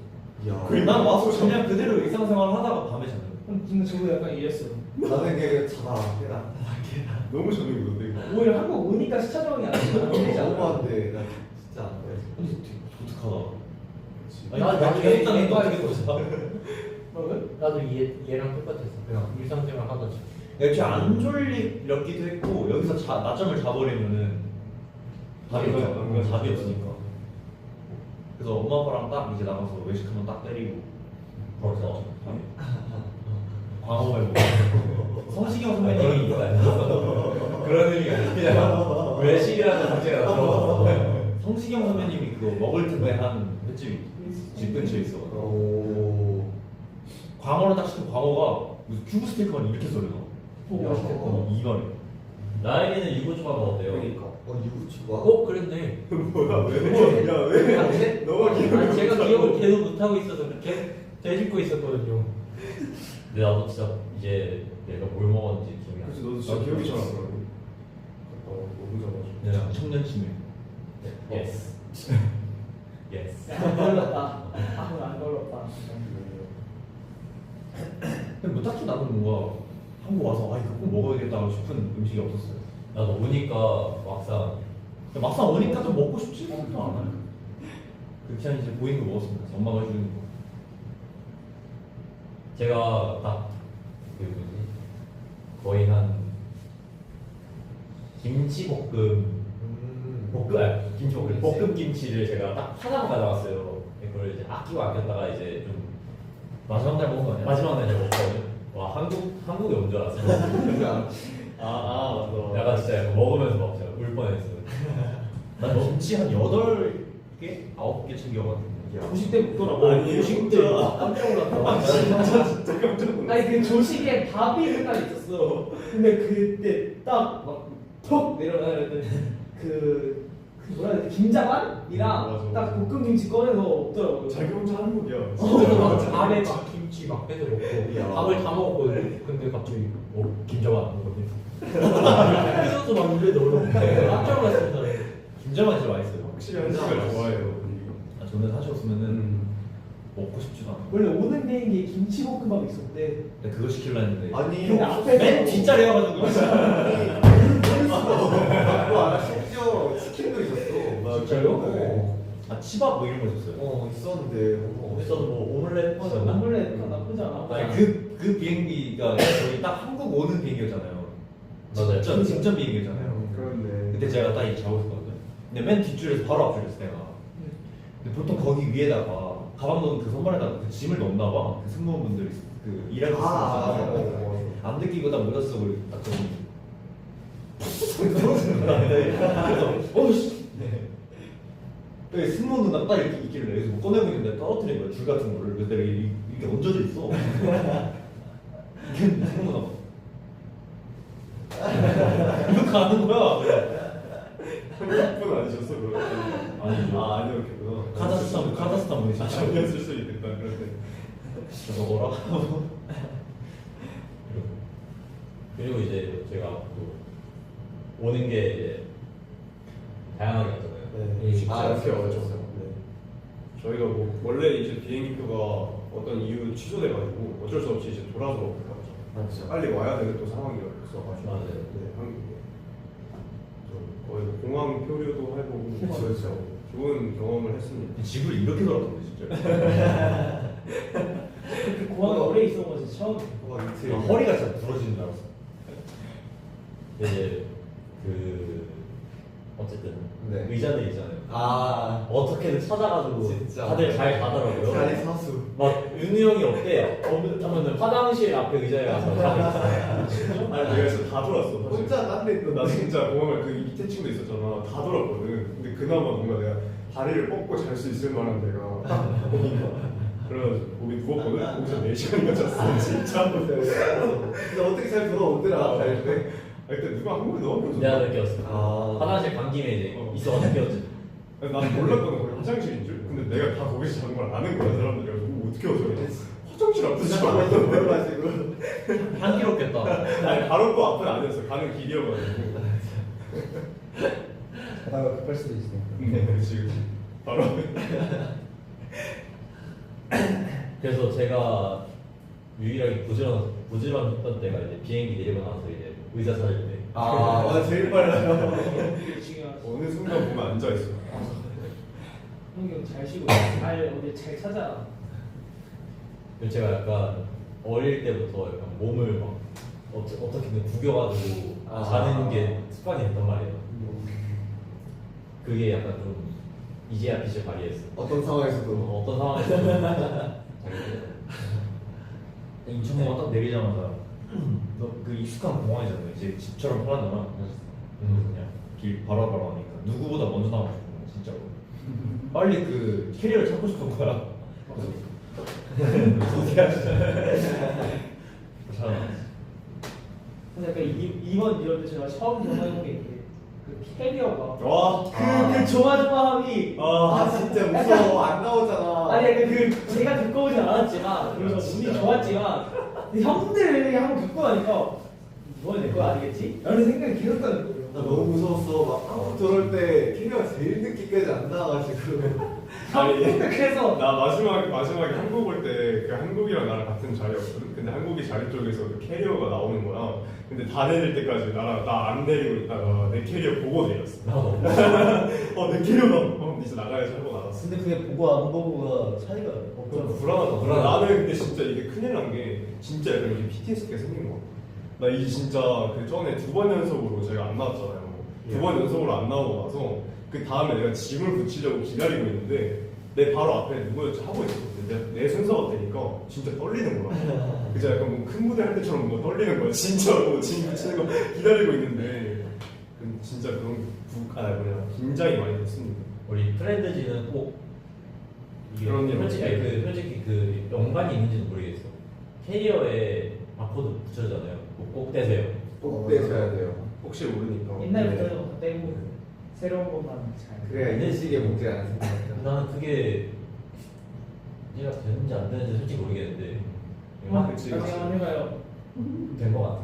야. 그리고 난 와서 그냥 그대로 일상생활 하다가 밤에 잤는데. 근데 저도 약간 이랬어요. 나는 그냥 자다 깨라. 너무 잠이 오는데. 오히려 한국 오니까 시차 적응이 안 되지 않아요? 너무한데 나 진짜 안 돼. 근데 되게 독특하다. 아니, 나도 얘- 했다는 거 얘가 어떻게 보자. 뭐라고요? 나도 얘랑 똑같았어. 그냥 일상생활 하다 자. 애초에 안 졸리기도 했고 여기서 낮잠을 자버리면은 답이 안 없어. 가죠. 답이 없으니까. 그래서 엄마 아빠랑 딱 이제 나가서 외식 한번 딱 때리고 벌써 광어 말고 성시경 선배님이 그런 의미가 아니라 외식이라는 문제가 나서 성시경 선배님이 그거 먹을 텐데 한 횟집이 집 근처에 있어. 오. 광어를 딱 시킨 광어가 무슨 큐브 스테이크만 이렇게 썰려. 이거네. 나에게는 유부초밥 먹었대요. 유부초밥. 그랬네. 뭐야 왜? 야 왜? 아니, 너가 기억. 아니, 제가 기억을 계속 못하고 있어서 계속 되짚고 있었거든요. 근데 나도 진짜 이제 내가 뭘 먹었는지 기억이 안 그래서 나. 너도 진짜 기억이 잘 안 나고. 너무 잡아줘. 그냥 청년 치매. 예스. 예스. 안 걸렸다. 안 걸렸다. 근데 뭐 딱히 나도 뭔가 한국 와서 아 이거 꼭 먹어야겠다 싶은 음식이 없었어요. 나도 오니까 막상 막상 오니까 좀 먹고 싶지도 않아요. 그냥 이제 보이는 거 먹었습니다. 엄마가 해주는 거. 제가 딱 그 뭐지 거의 한 김치볶음 볶음 김치를 제가 딱 하나만 가져왔어요. 그걸 이제 아끼고 이제 좀 마지막 날 먹은 거 아니야? 마지막 날 제가 먹거든요. 와 한국에 온 줄 알았어요. 맞아. 약간 진짜 약간 먹으면서 막 제가 울 뻔했어요. 난 김치 한 8개? 9개 챙겨가지고. 조식 때 먹더라고. 아니, 조식 때 진짜. 깜짝 놀랐다. 진짜 깜짝 놀랐어. 아니 그 조식에 밥이 맨날 있었어. 근데 그때 딱 막 톡 내려가는데 그 뭐라 해야 돼? 김자반이랑 맞아. 딱 볶음김치 꺼내서 먹더라고요. 자기 혼자 한국이야. 그래서 막 밥에 막 김치 막 빼서 먹고 야. 밥을 다 먹었거든. 근데 갑자기 김자반 안 먹거든. 삐져서 막 입에 넣으려고 깜짝 놀랐습니다. 김자반 진짜 맛있어요. 확실히 한식을 좋아해요. 아, 저는 사실 없으면은 먹고 싶지도 않아. 원래 오는 비행기에 김치볶음밥 있었대. 근데 그거 시키려 했는데 아니 근데 앞에서 맨 뒷자리여가지고 갖고 알아. 심지어 치킨도 있었어. 진짜요? 아 치밥 뭐 이런 거 있었어요. 있었는데. 있어도 뭐 오믈렛 맞아, 있었나? 오믈렛 나쁘지 않아. 아니 그 비행기가 저희 딱 한국 오는 비행기였잖아요. 맞아요. 직전 비행기였잖아요. 그런데. 그때 제가 딱 이렇게 자고 있었거든요. 근데 맨 뒷줄에서 바로 앞줄이었어 내가. 근데 보통 거기 위에다가 가방 넣은 그 선반에다가 그 짐을 넣나 봐. 그 승무원분들이 그 일하고 있었어요. 안 느끼고 딱 모자 쓰고 딱 저기 그래서 어우씨 네. 승무원 누나 딱 이렇게 있길래 여기서 뭐 꺼내고 있는데 떨어뜨린 거야 줄 같은 거를. 그래서 내가 이렇게 얹어져 있어. 이게 승무원 이렇게 가는 거야. 한국분 아니셨어 그거? 아니죠. 아니었겠구나. 카자흐스탄 분이시죠. 아니었을 수 있겠다. 그런데. 저거 뭐라? 그리고 이제 제가 또 오는 게 이제 다양하게 왔잖아요. 이렇게 어쩌죠. 저희가 뭐 원래 이제 비행기표가 어떤 이유로 취소돼가지고 어쩔 수 없이 이제 돌아서 맞죠. 빨리 와야 되는 또 상황이었어가지고 맞아요. 네, 한국에 거의 공항 표류도 해보고 그렇죠. 좋은 경험을 했습니다. 집을 이렇게 돌았던데 진짜. 그 공항에 오래 있어가지고 처음. 이틀. 허리가 진짜 부러지는 줄 알았어. 이제 그 어쨌든 네. 의자들 있잖아요. 어떻게든 찾아가지고 진짜. 다들 잘 가더라고요. 자리 사수. 막 윤우 형이 없대. 하면은 화장실 앞에 의자에 가서 가고 있어요. 아니 내가 진짜 다 돌았어 사실. 혼자 딴데 있던 나 진짜 공항을 그 밑에 친구 있었잖아. 다 돌았거든. 근데 그나마 뭔가 내가 다리를 뻗고 잘 수 있을 만한 데가 딱 거기가. 그래가지고 거기 누웠거든. 거기서 4시간이나 잤어. 진짜. 근데 어떻게 잘 돌아오더라. 갈 때. 그때 누가 한국에 넣어줘서. 내가 느꼈어. 화장실 간 김에 이제 있어가지고 느꼈지. 난 몰랐거든 거기 화장실인 줄. 근데 내가 다 거기서 자는 걸 아는 거야 사람들이. 그래서 어떻게 와서 화장실 앞에서 자고 가지고. 향기롭겠다. 아니 바로 그 앞은 아니었어. 가는 길이어가지고. 가다가 급할 수도 있으니까. 그렇지. 바로. 그래서 제가 유일하게 부지런했던 때가 이제 비행기 내리고 나서 이제 의자 찾을 때. 제일 빨라요. 그게 중요하지. 어느 순간 보면 앉아 있어. 형이 형 잘 쉬고 잘 어디 잘 찾아. 그리고 제가 약간 어릴 때부터 약간 몸을 막 어떻게든 구겨가지고 자는 게 습관이 됐단 말이에요. 그게 약간 좀 이제야 빛을 발휘했어. 어떤 상황에서도. 어떤 상황에서 인천공항 딱 내리자마자 너 그 익숙한 공항이잖아요. 이제 집처럼 편하잖아. 그냥 길 바로바로 하니까 누구보다 먼저 나가고 싶은 거야 진짜로. 빨리 그 캐리어를 찾고 싶은 거야. 잘 근데 약간 이번 이럴 때 제가 처음 경험해본 게 이게 그 캐리어가 와. 그 조마조마함이 진짜 무서워. 안 나오잖아. 아니 그 제가 겪어 오진 않았지만 그래서 운이 좋았지만 형들이 한번 겪고 나니까 이번에 내 거 아니겠지? 라는 생각이 들었다는 거예요. 나 너무 무서웠어. 막 한국 들어올 때 캐리어가 제일 늦게까지 안 나와가지고 아니 근데 그래서 나 마지막에 한국 올 때 그 한국이랑 나랑 같은 자리였거든. 근데 한국이 자리 쪽에서 그 캐리어가 나오는 거야. 근데 다 내릴 때까지 나 안 내리고 있다가 내 캐리어 보고 내렸어. 나도. 내 캐리어다. 이제 나가야지 하고 나갔어. 근데 그게 보고 안 보고가 차이가 좀 없잖아. 불안하다. 나는 근데 진짜 이게 큰일 난 게 진짜 약간 이게 PTSD가 생긴 거. 나 이 진짜 그 전에 2번 연속으로 제가 안 나왔잖아요. 2번 연속으로 안 나오고 나서 그 다음에 내가 짐을 붙이려고 기다리고 있는데 내 바로 앞에 누구였지 하고 있었거든. 내 순서가 되니까 진짜 떨리는 거야. 그저 약간 뭐 큰 무대 할 때처럼 뭔가 떨리는 거야. 진짜로 짐 붙이는 거 기다리고 있는데 진짜 그런 긴장이 많이 됐습니다. 우리 프렌드지는 꼭 이게 그런 일 솔직히 없지. 솔직히 그 연관이 있는지는 모르겠어. 캐리어에 바코드 붙여주잖아요. 꼭 떼세요. 꼭 떼셔야 돼요. 혹시 모르니까. 옛날부터 떼고 새로운 것만 잘. 그래야 인식에 먹지 않습니다. 나는 그게 이해가 되는지 안 되는지 솔직히 모르겠는데 그치, 나중에 그치. 한번 해봐요. 된 것 같아.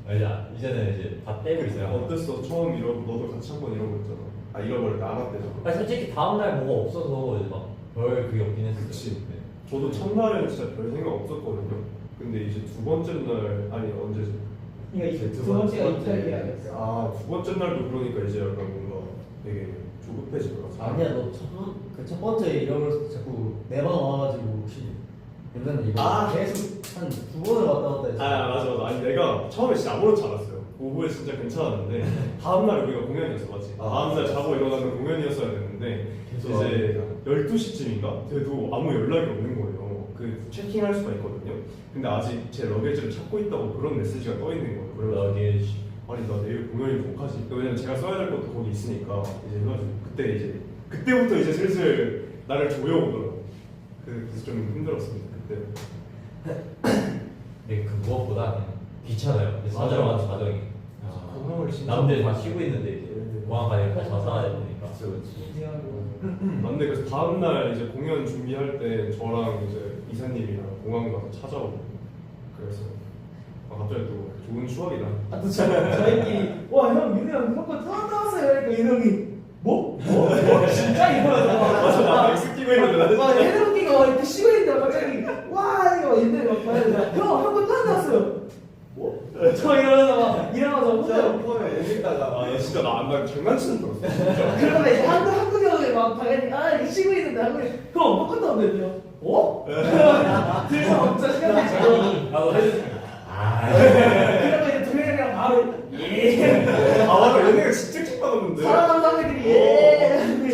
아니야 이제는 이제 다 떼고 있어요. 어땠어? 처음 너도 같이 한 번 잃어버렸잖아. 잃어버릴 때 알았대잖아. 아니 솔직히 다음날 뭐가 없어서 이제 막 별 그게 없긴 했어요. 그치. 네. 저도 첫날에는 진짜 별 생각 없었거든요. 근데 이제 두 번째 날 언제지? 그러니까 두 번째가 이탈리아였어. 두 번째 날도 그러니까 이제 약간 뭔가 되게 조급해지더라고. 아니야 너 첫 번째 잃어버려서 자꾸 내 방 와가지고 혹시 요새는 이거 계속 한 2번을 왔다 갔다 했어. 맞아. 아니 내가 처음에 진짜 아무렇지 않았어요. 오후에 진짜 괜찮았는데 다음날 우리가 공연이었어, 맞지? 다음날 자고 일어나는 공연이었어야 됐는데 이제 12시쯤인가? 돼도 아무 연락이 없는 거예요. 그 체킹할 수가 있거든요. 근데 아직 제 러게지를 찾고 있다고 그런 메시지가 떠 있는 거예요. 그래서 러게지. 아니 나 내일 공연이 어떡하지? 왜냐면 제가 써야 될 것도 거기 있으니까 이제 해가지고 그때부터 이제 슬슬 나를 조여오더라고. 그래서 좀 힘들었습니다 그때. 근데 그 무엇보다 그냥 귀찮아요. 사자로 맞는 과정이. 공항을 진짜 남들 다 쉬고 있는데 이제 공항 가니까 자사야 되니까. 근데 그래서 다음날 이제 공연 준비할 때 저랑 이제 이사님이랑 공항 가서 찾아오고 그래서 갑자기 또 좋은 추억이다. 또 저희끼리 와형 윤우 형 그런 거 나왔어요. 그러니까 윤우 형이 뭐? 진짜 이거야. 나 엑스 끼고 있는데 와 해동기가 막 이렇게 쉬고 있는데 갑자기 와 이거 옛날에 막 봐야 돼. 형한번 나왔어요. 뭐? 저 일어나서 혼자 처음에 여기다가 나 진짜 나 장난치는 줄 알았어. 진짜. 그러면 이제 한국 형이 막 당연히 이렇게 쉬고 있는데 한국 형이 형 바꿨다 오거든요. 어? 들으면 진짜 시간이 나도 해주세요. 그러면 이제 두 명이랑 바로 예. 맞아 얘네가 진짜 킥 받았는데. 사랑하는 사람들이 예.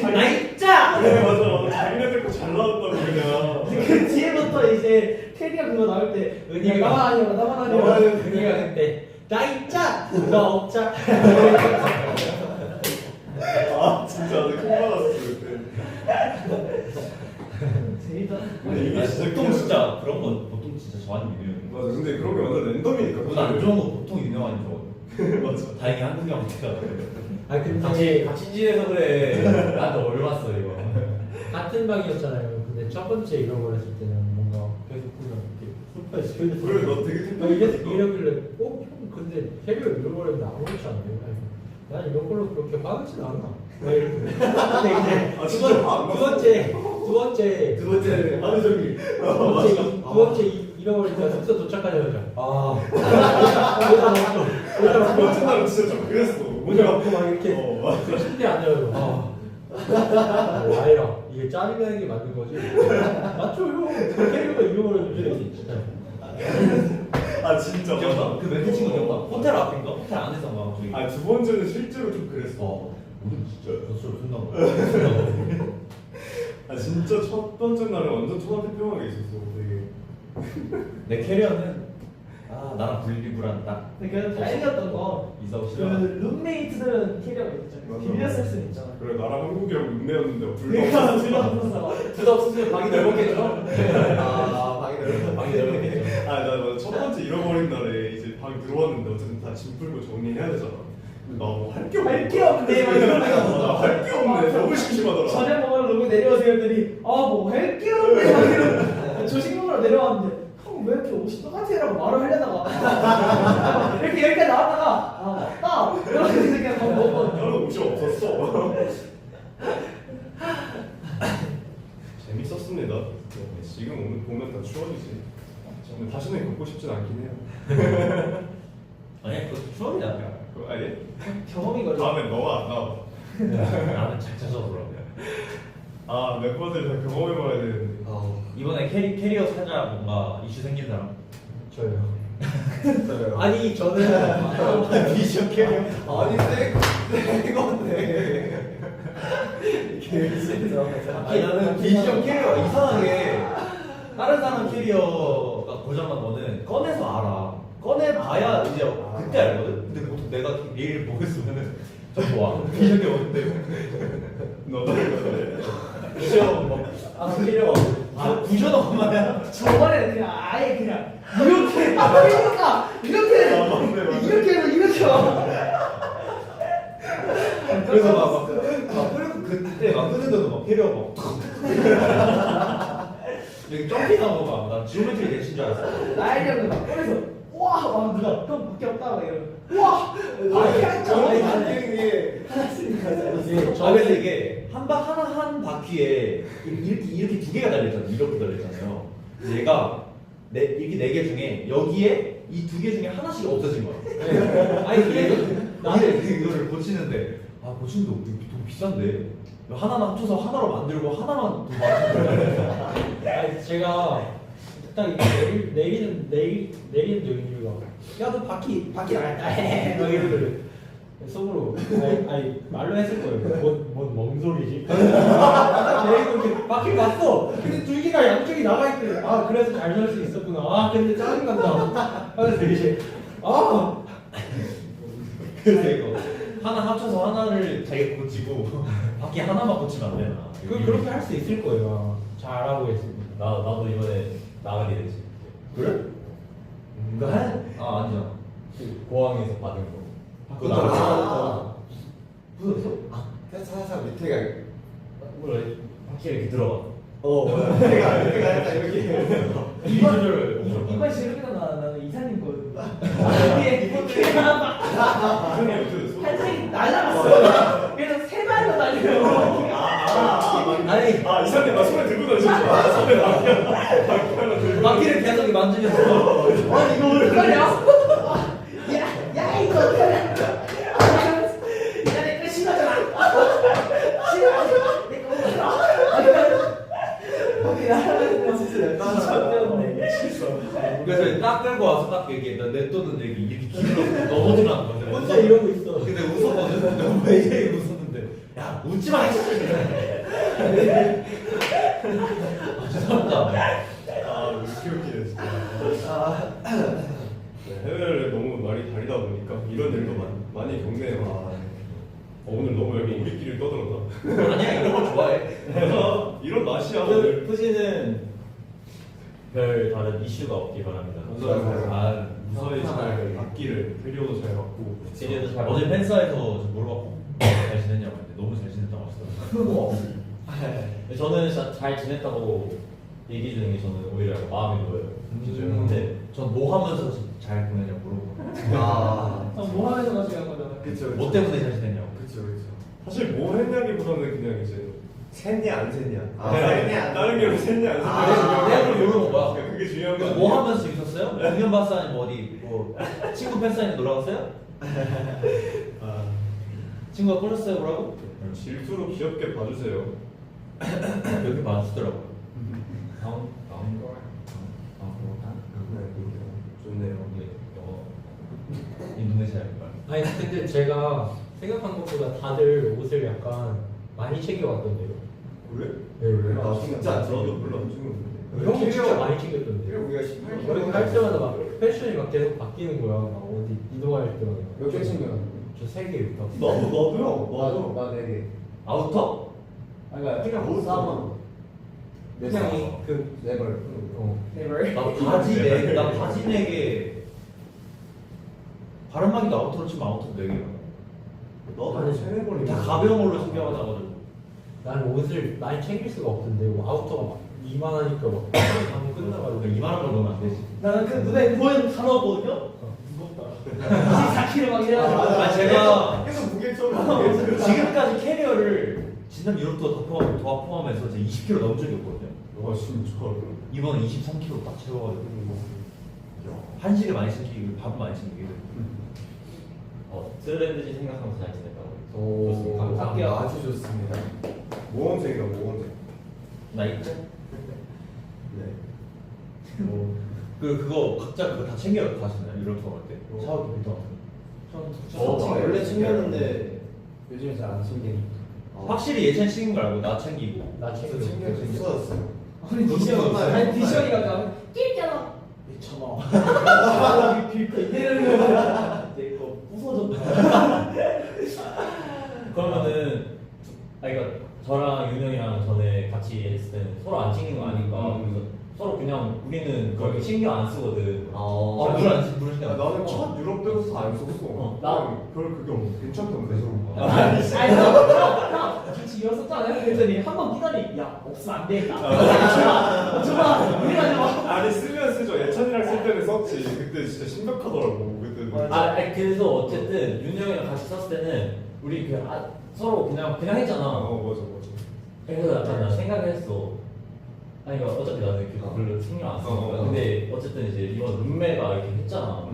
나있자. 맞아. 자기네들 거 잘 나왔다고 그냥. 그 뒤에부터 이제 캐리어 그거 나올 때 나만 아니야. 은희가 그때 나 있자 너 없자. 진짜 나도 킥 받았어 그때. 재밌다. 근데 이게 진짜 보통 진짜 그런 건 보통 진짜 저한테 유명해요. 맞아. 근데 그런 게 완전 랜덤이니까. 그건 안 좋은 거 보통 유명한 거. 맞아. 다행히 한국이 형 못해가. 아 근데 같이 지내서 그래. 나한테 얼마어 이거. 같은 방이었잖아요. 근데 첫 번째 잃어버렸을 때는 뭔가 계속 그냥 이렇게 소파에 그래 너 되게 이게 이러길래 형 근데 캐리어 잃어버렸는데 아무렇지 않네요. 난 이런 걸로 그렇게 화나진 않아. 막 이렇게. 근데 이제 두 번째 하루 종일. 두 번째 잃어버리니까 숙소 도착하자마자 모자 두 번째 날은 진짜 좀 그랬어. 벗고 막 이렇게 침대에 앉아가지고 아이라 이게 짜증나는 게 맞는 거지? 맞죠 형. 캐리어가 잃어버렸는데 진짜. 진짜. 기억나? 그 멘트 친구 기억나? 호텔 앞인가? 호텔 안에서 막 저기. 두 번째는 실제로 좀 그랬어. 우리 진짜 젖소리 푼다고. 진짜 첫 번째 날은 완전 초등학교병하게 있었어. 되게. 내 캐리어는 나랑 분리불안 딱 근데 그 다행이었던 거. 이사고 그 싫어. 룸메이트들은 캐리어가 있잖아요. 맞아. 빌렸을 수 있잖아. 그래 나랑 한국이랑 룸메였는데 그러니까 둘다 없었어. 둘다 없으면 방이 넓었겠죠? 방이 넓어. 방이 넓었겠죠. 나첫 번째 잃어버린 날에 이제 방에 들어왔는데 어쨌든 다 짐 풀고 정리해야 되잖아. 나 뭐 할 게 없네. 할게 없네. 막 이러면서. 할게 없네. 너무 심심하더라. 저녁 먹으러 누구 내려오세요 했더니 뭐 할 게 없네. 막 이러면서 조식 먹으러 내려왔는데 형 왜 이렇게 옷이 똑같아라고 말을 하려다가 이렇게 여기까지 나왔다가 맞다 이러면서 그냥 밥 먹고 나는 옷이 없었어. 좋습니다. 네, 지금 오늘 보면 다 추억이지. 근데 다시는 겪고 싶진 않긴 해요. 아니 그것도 추억이야. 그거 아니? 경험이 걸려. 다음에 너와 안 나와. 나는 잘 찾아서 그럼. 아 멤버들 다 경험해봐야 되는데. 이번에 캐리어 살짝 뭔가 이슈 생긴 사람. 저요. 진짜요. 아니 저는 미션 캐리어. 아니 새 건데. 아니 나는 미션 캐리어 이상하게 다른 사람 캐리어가 고장난 거는 꺼내서 알아. 꺼내봐야 이제 그때 알거든. 근데 보통 내가 얘를 보고 있으면은 저 좋아. 미션 캐리어 어딘데? 너들 미션 뭐 캐리어 부셔도 그만이야. 저번에는 그냥 아예 그냥 이렇게 그러니까 이렇게 해서 이렇게 와. 그래서 막 그때 막 끄는데도 막 캐리어 막 여기 점핑하고 막나 지오메트리 내신 줄 알았어. 나이 형은 막 꺼내서 와막 누가 형 밖에 없다고 이러면 와 아니 저희 한 반응이 하나씩 가자. 아 그래서 이게 한 바퀴에 이렇게 두 개가 달렸잖아요. 이렇게 달렸잖아요. 근데 얘가 이렇게 네 개 중에 여기에 이 두 개 중에 하나씩 없어진 거야. 아니 그래도 나는 이거를 고치는데 고치는데 돈 비싼데 하나만 합쳐서 하나로 만들고 하나만 더 만들고. 아니 제가 딱 이렇게 내리는 연유가 야너 바퀴 나갔다 막 이러더래. 속으로 아니 말로 했을 거예요. 뭔 멍소리지? 내리고 이렇게 바퀴 갔어. 근데 두 개가 양쪽이 나가 있대. 아 그래서 잘 설 수 있었구나. 아 근데 짜증난다. 하면서 이제 그래서 이거 하나 합쳐서 하나를 자기가 고치고 바퀴 하나만 고치면 안 되나? 그렇게 할 수 있을 거예요. 잘 알아보겠습니다. 나도 이번에 나가게 됐지. 그래? 아니야. 그 고항에서 받은 거. 그거 나왔잖아. 부서졌어? 살짝 밑에가 원래 바퀴가 이렇게 들어가. 밑에가 약간 이렇게. 이 조절을 이번 시간에 나는 이사님 거였는데 이게 한색이 날라갔어. 그래서 세 발로 날려요. 아니 이사님 나 손에 들고 다니셨어. 손에 바퀴 바퀴를 계속 만지면서 이거 어떡하냐? 야 이거 어떡하냐? 야 내거 싫어하잖아. 싫어. 내거 못 들어. 거기 나가는 진짜 때문에. 그래서 딱 끌고 와서 딱 얘기해. 내 돈은 여기 이렇게 길러 넘어지라는 건데. 혼자 이러고 있어. 근데 웃었거든. 내가 왜 이래 웃었는데. 야 웃지 마. 죄송합니다. 왜 이렇게 웃기네 진짜. 네, 해외를 너무 많이 다니다 보니까 이런 일도 많이 겪네요. 오늘 너무 여기 우리끼리 떠들었나? 아니야 이런 걸 좋아해. 이런 맛이야 오늘. 후지는 별 다른 이슈가 없기 바랍니다. 아 무사히 잘 받기를 페리오도 잘 받고. 캐리어도 잘 어제 팬사에서 저 물어봤고 잘 지냈냐고 했는데 너무 잘 지냈다고 하시더라고요. 저는 진짜 잘 지냈다고 얘기 주는 게 저는 오히려 약간 마음이 놓여요. 근데 전 뭐 하면서 잘 보내냐고 물어보고 뭐 하면서 같이 간 거잖아. 그쵸. 뭐 때문에 잘 지냈냐고. 그쵸. 사실 뭐 했냐기보다는 그냥 이제 샜냐 안 샜냐. 샜냐, 안 다른 게 샜냐 안 샜냐. 내가 그걸 물어본 거야. 그게 중요한 거 그래서 뭐 하면서 재밌었어요? 공연 봤어 아니면 뭐 어디 뭐 친구 팬사인회 놀러 갔어요? 친구가 꼬셨어요 뭐라고? 질투로 귀엽게 봐주세요. 여기 봐주더라고요. 좋네요. 인도네시아 말. 아니 근데 제가 생각한 것보다 다들 옷을 약간 많이 챙겨왔던데요. 그래? 네, 왜? 아, 진짜 저도 별로 안 찍었는데. 형이 진짜 많이 챙겼던데요. 우리가 이렇게 할 때마다 막 패션이 막 계속 바뀌는 거야. 막 어디 이동할 때마다. 몇개 챙겨? 저 3개 있다. 나도요. 나네 개. 아우터? 그러니까 그냥 못 사면 그냥 그 네 벌. 네벌. 나 바지 4개. 바람막이도 아우터로 치면 아우터 4개. 나도 세네 번이. 다 가벼운 걸로 챙겨가지고. 나는 옷을 많이 챙길 수가 없던데 뭐 아우터가 막 이만하니까 막 방금 끝나가지고 이만한 걸 넣으면 안 되지. 나는 그 눈에 보이는 다 넣었거든요. 무겁다. 24kg 막 이래가지고. 제가 계속 무게처럼. 지금까지 캐리어를 지난 유럽 투어 다 포함해서 이제 20km 넘은 적이 없거든요. 와 진짜. 이번에 23km 딱 채워가지고 한식을 많이 챙기고 밥을 많이 챙기고. 스웨덴지 생각하면서 잘 지냈다고. 오, 좋습니다. 감사합니다. 아주 좋습니다. 모험생이다 모험생. 나 있죠? 네. 그거 각자 그거 다 챙겨 가시나요? 유럽 투어 갈 때? 샤워기 빌터. 원래 챙겼는데 요즘에 잘 안 챙기니까. 확실히 예찬 챙긴 거 알고 나 챙기고. 나 챙겨. 없어졌어요. 아니 디시언이 아니 디시언이가 그냥 끼잖아. 미쳐봐. 빌거 이래는 내거 부서졌다. 그러면은 그러니까 저랑 윤영이랑 전에 같이 했을 때는 서로 안 챙긴 거 아니까 그래서 서로 그냥 우리는 그렇게 신경 안 쓰거든. 물 신경 안 써. 나는 첫 유럽 때부터 다 안 썼어. 나- 별 그게 없어. 괜찮던데. 아니 형 같이 이었었잖아요. 그랬더니 한 번 기다리. 야 없으면 안 되겠다. 정말 우리가 좀. 아니 쓰면 쓰죠. 예찬이랑 쓸 때는 썼지. 그때 진짜 심각하더라고. 그때. 아니 그래서 어쨌든 윤영이랑 같이 썼을 때는 우리 서로 그냥 했잖아. 맞아. 그래서 약간 나 생각을 했어. 아니 그러니까 어차피 나는 그 별로 신경 안 쓰니까. 근데 어쨌든 이제 이번 룸메가 이렇게 했잖아.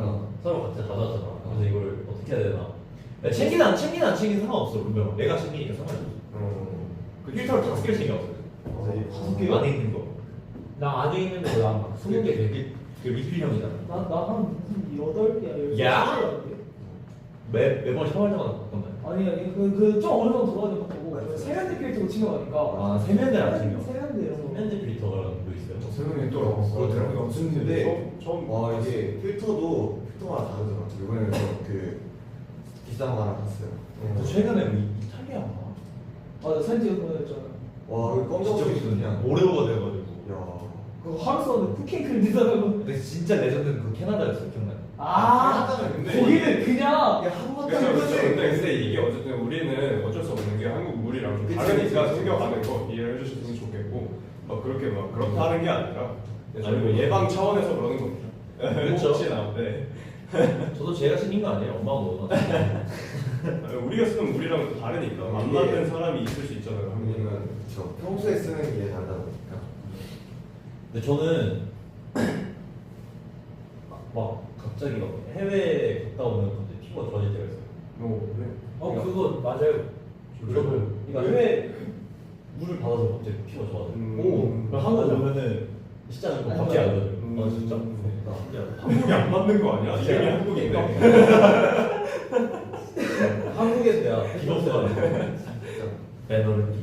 서로 같이 가져왔잖아. 그래서 이걸 어떻게 해야 되나? 챙기나 안 챙기는 상관없어. 룸메가 내가 챙기니까 상관없어. 그 필터를 5개를 챙겨왔어요. 맞아. 5개 안에 있는 거. 나 안에 있는 거 나 20개 되게. 그 리필형이잖아. 나한 8개 야! 매번 샤워할 때마다 바꾼다. 아니 그좀 어느 정도 돌아가는 거 보고 세면대 필터 챙겨가니까 아, 세면대를 안 챙겨. 세면대 이런 거 소면대 필터라는 거 있어요. 세상에 또 그렇더라고. 근데 처음 와 이게 필터마다 다르더라. 이번에 그 비싼 거 하나 샀어요. 저 최근에 이탈리아 맞아 사진 찍은 거 있잖아. 와 이거 검정색이 그냥. 오레오가 돼가지고. 야. 그거 하루 썼는데 쿠킹크림 되더라고. 근데 진짜 레전드는 그 캐나다였어, 기억나? 근데 거기는 그냥 야한 번도 그렇죠, 안 그렇죠. 해봤는데. 근데 이게 어쨌든 우리는 어쩔 수 없는 게 한국 물이랑 좀 그치, 다르니까 그치. 챙겨가는 거 이해를 해주셨으면 좋겠고 막 그렇게 막 그렇다는 게 아니라 아니, 저희가 뭐. 예방 차원에서 그러는 겁니다. 그렇죠. 혹시나 네. 저도 제가 챙긴 거 아니에요? 엄마가 넣어놨어. 아니, 우리가 쓰는 물이랑 또 다르니까 안 이게- 맞는 사람이 있을 수 있잖아요. 한국은. 우리는 저 평소에 쓰는 게 다르다 보니까. 근데 저는 막 갑자기 막 해외 갔다 오면 갑자기 피부가 좋아질 때가 있어요. 그래? 그거 맞아요. 저도 그러니까 해외 물을 받아서 갑자기 피부가 좋아져요. 오. 한국 오면은 씻자는 거 갑자기 안 좋아져요. 아 진짜? 한국이 안 맞는 거 아니야? 이름이 한국인데. 한국에서 내가 기본소가 베너르티.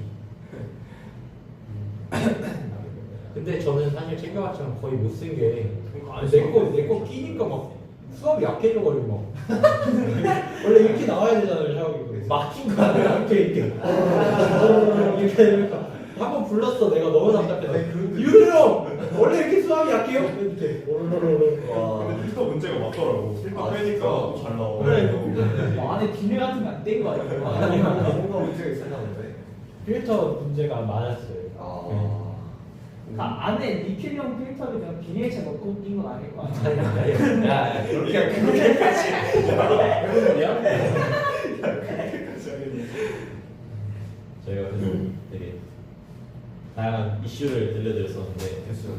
근데 저는 사실 챙겨봤지만 거의 못 쓴 게 그러니까 안 내거 끼니까 막 수압이 약해져가지고 막 원래 이렇게 나와야 되잖아요 샤워기 막힌 거 아니야 이렇게 이렇게 되니까 한번 불렀어 내가 너무 답답해서 유령 원래 이렇게 수압이 약해요? 이렇게 근데 필터 문제가 맞더라고. 필터 빼니까 또 잘 나와. 그래. 안에 비닐 같은 거 안 뗀 거 아니야? 뭔가 문제가 있었나 본데. 필터 문제가 많았어요. 아. 안에 리필형 필터를 그냥 비닐채 넣고 낀 건 아닐 거 아니야? 야, 그렇게 해보는데요? 저희가 그래서 되게 다양한 이슈를 들려드렸었는데 됐어요.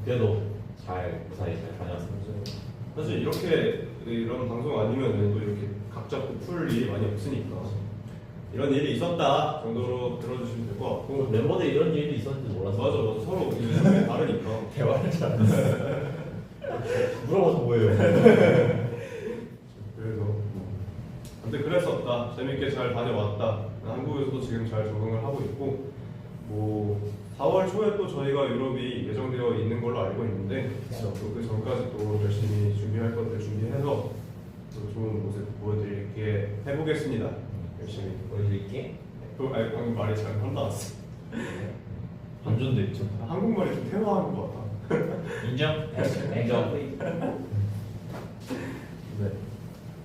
그래도 무사히 잘 다녀왔습니다. 사실 이렇게 이런 방송 아니면은 또 이렇게 각 잡고 풀 일이 많이 없으니까 이런 일이 있었다 정도로 들어주시면 될 것 같고. 멤버들 이런 일도 있었는지 몰랐어. 맞아. 서로 의견이 다르니까. 대화를 잘안 물어봐서 뭐예요? 그래도 근데 그랬었다. 재밌게 잘 다녀왔다. 한국에서도 지금 잘 적응을 하고 있고 뭐 4월 초에 또 저희가 유럽이 예정되어 있는 걸로 알고 있는데 또 그 전까지 또 열심히 준비할 것들 준비해서 또 좋은 모습 보여드리게 해보겠습니다. 열심히. 보여드릴게. 아니 방금 말이 잘못 나왔어. 반전도 있죠. 한국말이 좀 퇴화한 것 같아. 인정? 인정. 네.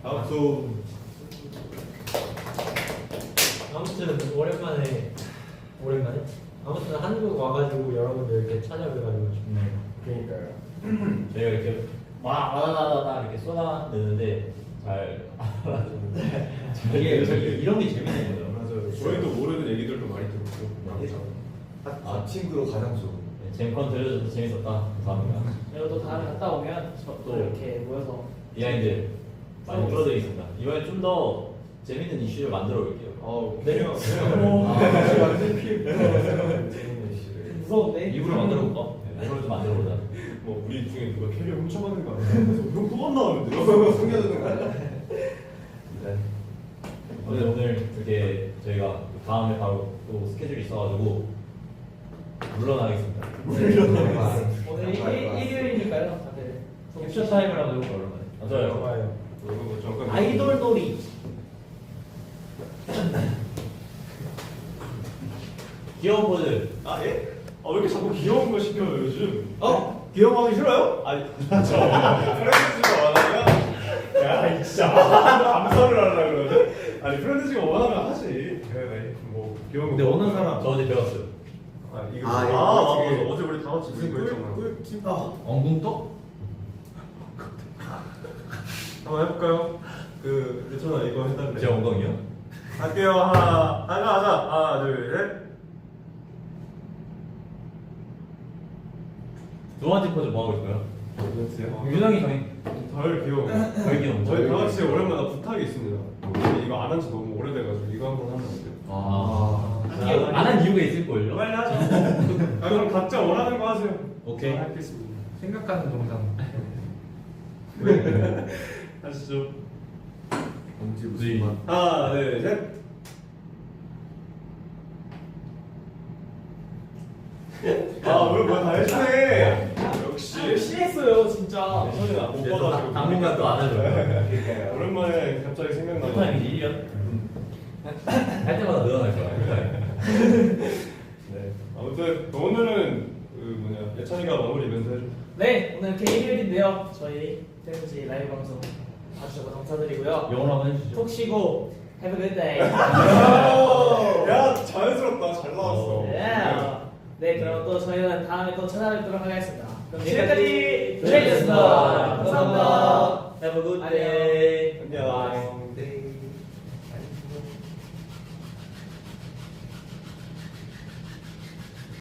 다음 주 아무튼 오랜만에 아무튼 한국 와가지고 여러분들 이렇게 찾아뵈가지고 좋네요. 그러니까요. 저희가 이렇게 와다다다다 이렇게 쏟아내는데 잘 이게 이런 게 재밌는 거죠. 맞아요. 저희도 모르는 얘기들도 많이 들었고. 친구로 가장 좋은. 네, 잼컨 들려줘서 재밌었다. 감사합니다. 그리고 또 다음에 갔다 오면 또 이렇게 모여서 비하인드 많이 풀어드리겠습니다. 이번에 좀 더 재밌는 이슈를 만들어 볼게요. 그냥 완전 재밌는 이슈를. 무서운데? 일부러 만들어 볼까? 네, 이걸 좀 만들어 보자. 뭐 우리 중에 누가 캐리어 훔쳐가는 거 아니야? 그래서 이거 또안 나오는데요? 숨겨두는 거 아니야? 네. 오늘 이렇게 저희가 다음에 바로 또 스케줄이 있어가지고 물러나겠습니다. 오늘 일요일이니까요 다들 캡처 타임을 한번 해볼까 그러면? 아, 좋아요. 여러분 뭐 잠깐 아이돌 놀이 귀여운 포즈. 아 예? 왜 이렇게 자꾸 귀여운 거 시켜요 요즘? 귀여운 거 하기 싫어요? 아니 저 프렌즈가 원하면 야 진짜 감사를 하려고 그러지? 아니 프렌즈가 원하면 하지. 그래 뭐 귀여운 거. 근데 원하는 사람. 저 어제 배웠어요. 이거 아, 맞아. 이거 어제 우리 다 같이 무슨 이거 했잖아. 꿀팁? 엉궁떡? 한번 해볼까요? 그 유천아 이거 해달래. 제 엉덩이요? 할게요. 하나 둘 셋. 두 번째 포즈 뭐 하고 있어요? 유정이 정해. 덜 귀여워. 덜 귀여운 저희 거. 다 같이 오랜만에 부탁이 있습니다. 근데 이거 안 한 지 너무 오래돼가지고 이거 한번 하면 안 돼요? 안 한 이유가 있을걸요? 빨리 하죠. 그럼 각자 원하는 거 하세요. 오케이. 하겠습니다. 생각하는 동상. 하시죠. 엄지 네. 무슨 말? 하나 둘 셋. 오늘 뭐다 해주네. 역시. 실했어요 진짜 소리가 못 또 봐가지고. 당분간 또 안 하죠. 오랜만에 갑자기 생각나고. 풀타임이지 1년? 할 때마다 늘어날 거야. 네. 아무튼 오늘은 그 뭐냐 예찬이가 마무리 멘트 해줘. 네 오늘 이렇게 일요일인데요 저희 태국지 라이브 방송 봐주셔서 감사드리고요 영어로 한번 해주시죠. 푹 쉬고 Have a good day 야 자연스럽다. 잘 나왔어. 네 그럼 또 저희는 다음에 또 찾아뵙도록 하겠습니다 그럼 지금까지 지금까지 저희였습니다 감사합니다. 감사합니다 Have a good 안녕. day.